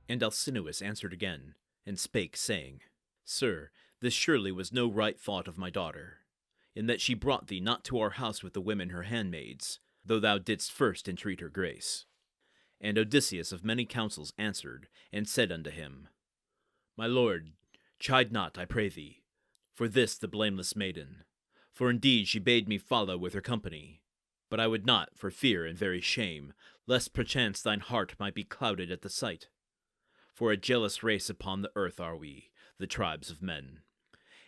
And Alcinous answered again, and spake, saying, Sir, this surely was no right thought of my daughter, in that she brought thee not to our house with the women her handmaids, though thou didst first entreat her grace. And Odysseus of many counsels answered, and said unto him, My lord, chide not, I pray thee, for this the blameless maiden. For indeed she bade me follow with her company. But I would not, for fear and very shame, lest perchance thine heart might be clouded at the sight. For a jealous race upon the earth are we, the tribes of men.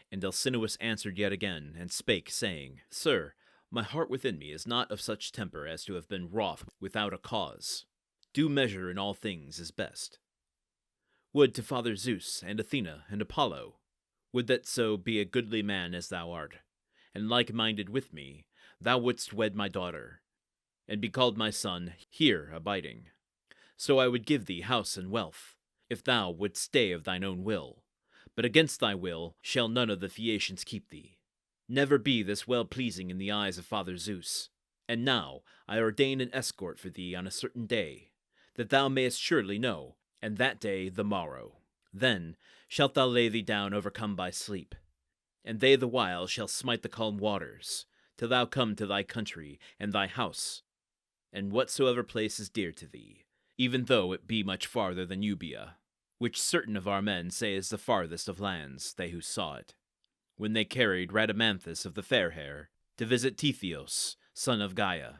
And Alcinous answered yet again, and spake, saying, Sir, my heart within me is not of such temper as to have been wroth without a cause. Due measure in all things is best. Would to Father Zeus, and Athena, and Apollo, would that so be a goodly man as thou art, and like-minded with me, thou wouldst wed my daughter, and be called my son, here abiding. So I would give thee house and wealth, if thou wouldst stay of thine own will. But against thy will shall none of the Phaeacians keep thee. Never be this well-pleasing in the eyes of Father Zeus. And now I ordain an escort for thee on a certain day, that thou mayest surely know, and that day the morrow. Then shalt thou lay thee down overcome by sleep, and they the while shall smite the calm waters, till thou come to thy country and thy house, and whatsoever place is dear to thee, even though it be much farther than Euboea, which certain of our men say is the farthest of lands, they who saw it, when they carried Rhadamanthus of the fair hair to visit Theseus, son of Gaia.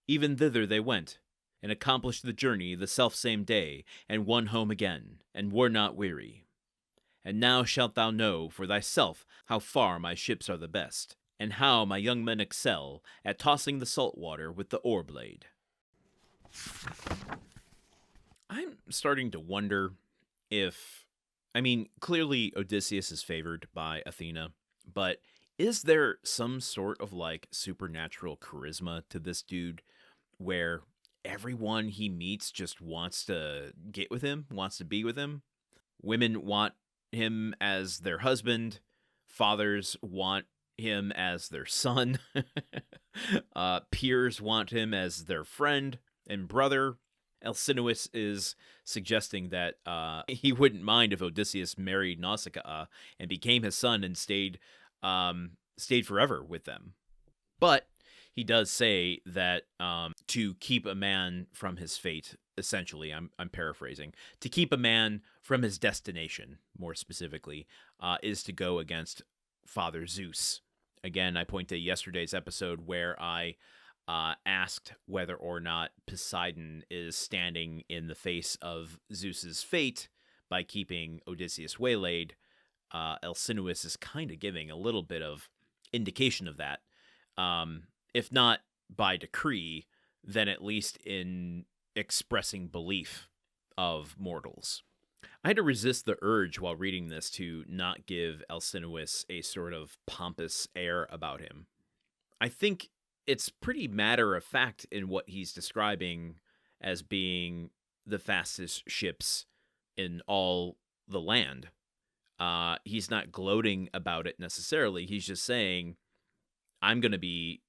Even thither they went, and accomplished the journey the selfsame day, and won home again, and were not weary. And now shalt thou know for thyself how far my ships are the best, and how my young men excel at tossing the salt water with the oar-blade. I'm starting to wonder if, clearly Odysseus is favored by Athena, but is there some sort of supernatural charisma to this dude where everyone he meets just wants to get with him, wants to be with him? Women want him as their husband. Fathers want him as their son. Peers want him as their friend and brother. Alcinous is suggesting that he wouldn't mind if Odysseus married Nausicaa and became his son and stayed forever with them. But he does say that to keep a man from his fate, essentially, I'm paraphrasing, to keep a man from his destination, more specifically, is to go against Father Zeus. Again, I point to yesterday's episode where I asked whether or not Poseidon is standing in the face of Zeus's fate by keeping Odysseus waylaid. Alcinous is kind of giving a little bit of indication of that. If not by decree, then at least in expressing belief of mortals. I had to resist the urge while reading this to not give Alcinous a sort of pompous air about him. I think it's pretty matter-of-fact in what he's describing as being the fastest ships in all the land. He's not gloating about it necessarily. He's just saying, I'm going to be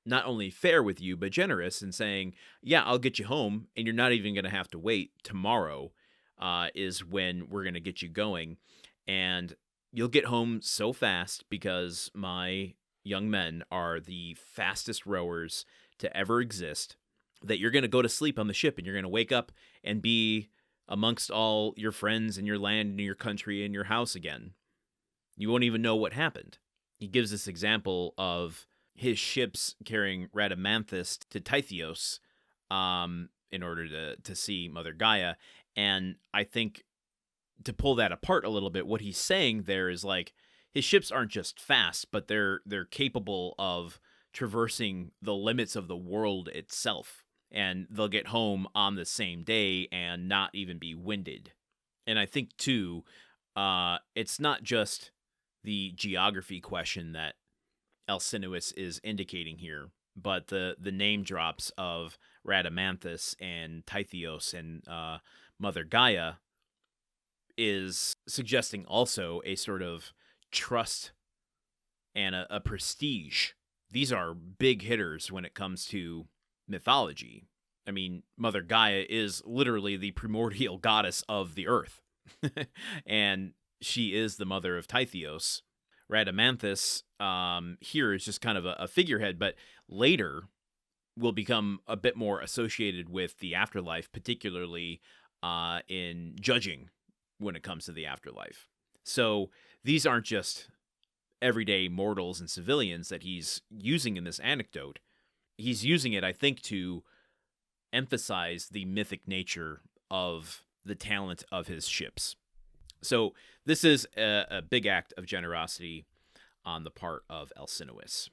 not only fair with you, but generous, and saying, yeah, I'll get you home, and you're not even going to have to wait. Tomorrow is when we're going to get you going, and you'll get home so fast because my young men are the fastest rowers to ever exist, that you're going to go to sleep on the ship, and you're going to wake up and be amongst all your friends and your land and your country and your house again. You won't even know what happened. He gives this example of his ships carrying Rhadamanthus to Theseus in order to see Mother Gaia. And I think to pull that apart a little bit, what he's saying there is his ships aren't just fast, but they're capable of traversing the limits of the world itself. And they'll get home on the same day and not even be winded. And I think, too, it's not just the geography question that Alcinous is indicating here, but the name drops of Rhadamanthus and Tytheos and Mother Gaia is suggesting also a sort of trust and a prestige. These are big hitters when it comes to mythology. I mean, Mother Gaia is literally the primordial goddess of the earth. And she is the mother of Tytheos. Rhadamanthus here is just kind of a figurehead, but later will become a bit more associated with the afterlife, particularly in judging when it comes to the afterlife. So these aren't just everyday mortals and civilians that he's using in this anecdote. He's using it, I think, to emphasize the mythic nature of the talent of his ships. So this is a big act of generosity on the part of Alcinous.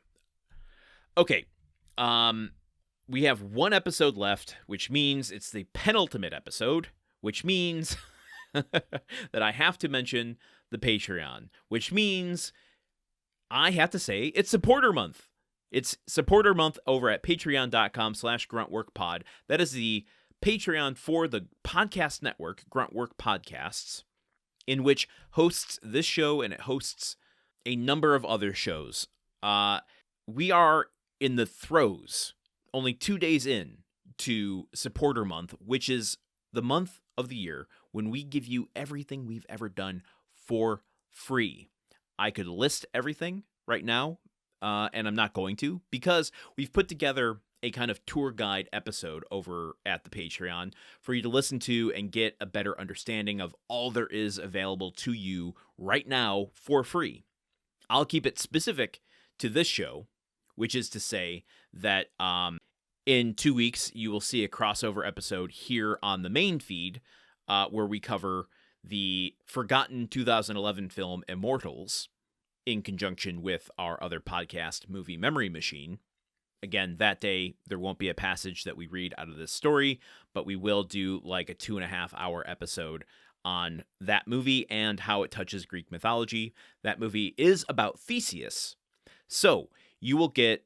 Okay, we have one episode left, which means it's the penultimate episode, which means that I have to mention the Patreon, which means I have to say it's supporter month. It's supporter month over at patreon.com/gruntworkpod. That is the Patreon for the podcast network, Gruntwork Podcasts, in which hosts this show and it hosts a number of other shows. We are in the throes, only 2 days in to supporter month, which is the month of the year when we give you everything we've ever done for free. I could list everything right now, and I'm not going to, because we've put together a kind of tour guide episode over at the Patreon for you to listen to and get a better understanding of all there is available to you right now for free. I'll keep it specific to this show, which is to say that in 2 weeks, you will see a crossover episode here on the main feed where we cover the forgotten 2011 film Immortals in conjunction with our other podcast, Movie Memory Machine. Again, that day, there won't be a passage that we read out of this story, but we will do like a 2.5-hour episode on that movie and how it touches Greek mythology. That movie is about Theseus. So you will get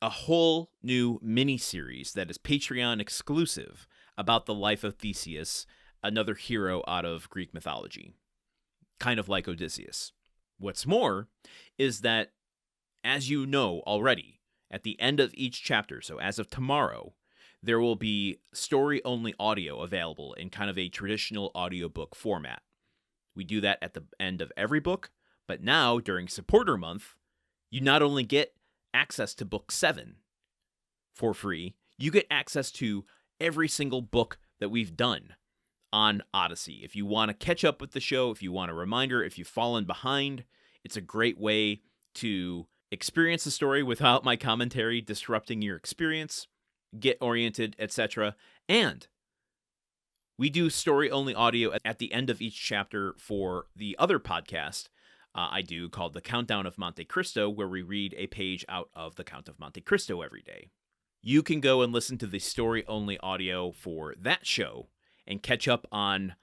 a whole new mini-series that is Patreon exclusive about the life of Theseus, another hero out of Greek mythology, kind of like Odysseus. What's more is that, as you know already, at the end of each chapter, so as of tomorrow, there will be story-only audio available in kind of a traditional audiobook format. We do that at the end of every book, but now, during Supporter Month, you not only get access to Book 7 for free, you get access to every single book that we've done on Odyssey. If you want to catch up with the show, if you want a reminder, if you've fallen behind, it's a great way to experience the story without my commentary disrupting your experience, get oriented, etc. And we do story-only audio at the end of each chapter for the other podcast I do called The Countdown of Monte Cristo, where we read a page out of The Count of Monte Cristo every day. You can go and listen to the story-only audio for that show and catch up on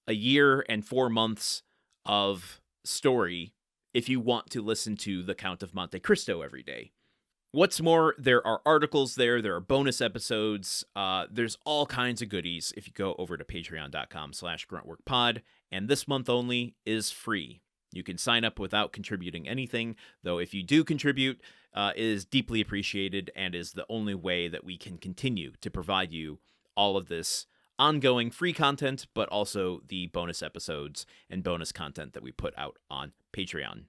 a year and 4 months of story if you want to listen to The Count of Monte Cristo every day. What's more, there are articles there are bonus episodes, there's all kinds of goodies if you go over to patreon.com/gruntworkpod, and this month only is free. You can sign up without contributing anything, though if you do contribute, it is deeply appreciated and is the only way that we can continue to provide you all of this ongoing free content, but also the bonus episodes and bonus content that we put out on Patreon.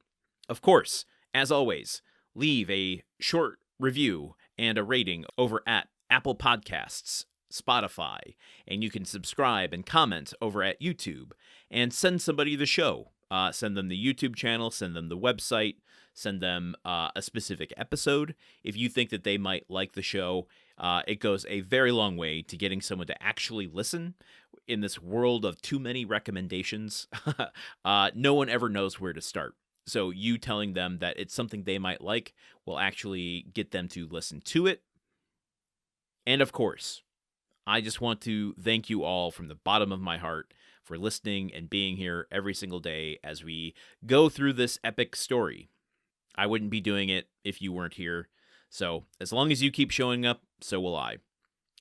Of course, as always, leave a short review and a rating over at Apple Podcasts, Spotify, and you can subscribe and comment over at YouTube, and send somebody the show. Send them the YouTube channel, send them the website, send them a specific episode. If you think that they might like the show, it goes a very long way to getting someone to actually listen. In this world of too many recommendations, no one ever knows where to start. So you telling them that it's something they might like will actually get them to listen to it. And of course, I just want to thank you all from the bottom of my heart for listening and being here every single day as we go through this epic story. I wouldn't be doing it if you weren't here. So as long as you keep showing up, so will I.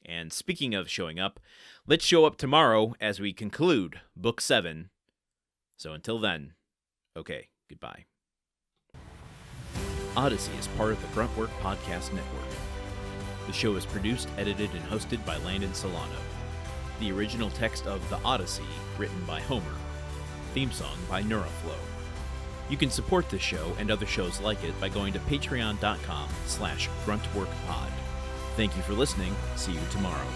And speaking of showing up, let's show up tomorrow as we conclude Book 7. So until then, okay, goodbye. Odyssey is part of the Gruntwork Podcast Network. The show is produced, edited, and hosted by Landon Solano. The original text of The Odyssey, written by Homer. Theme song by Neuroflow. You can support this show and other shows like it by going to patreon.com/gruntworkpod. Thank you for listening. See you tomorrow.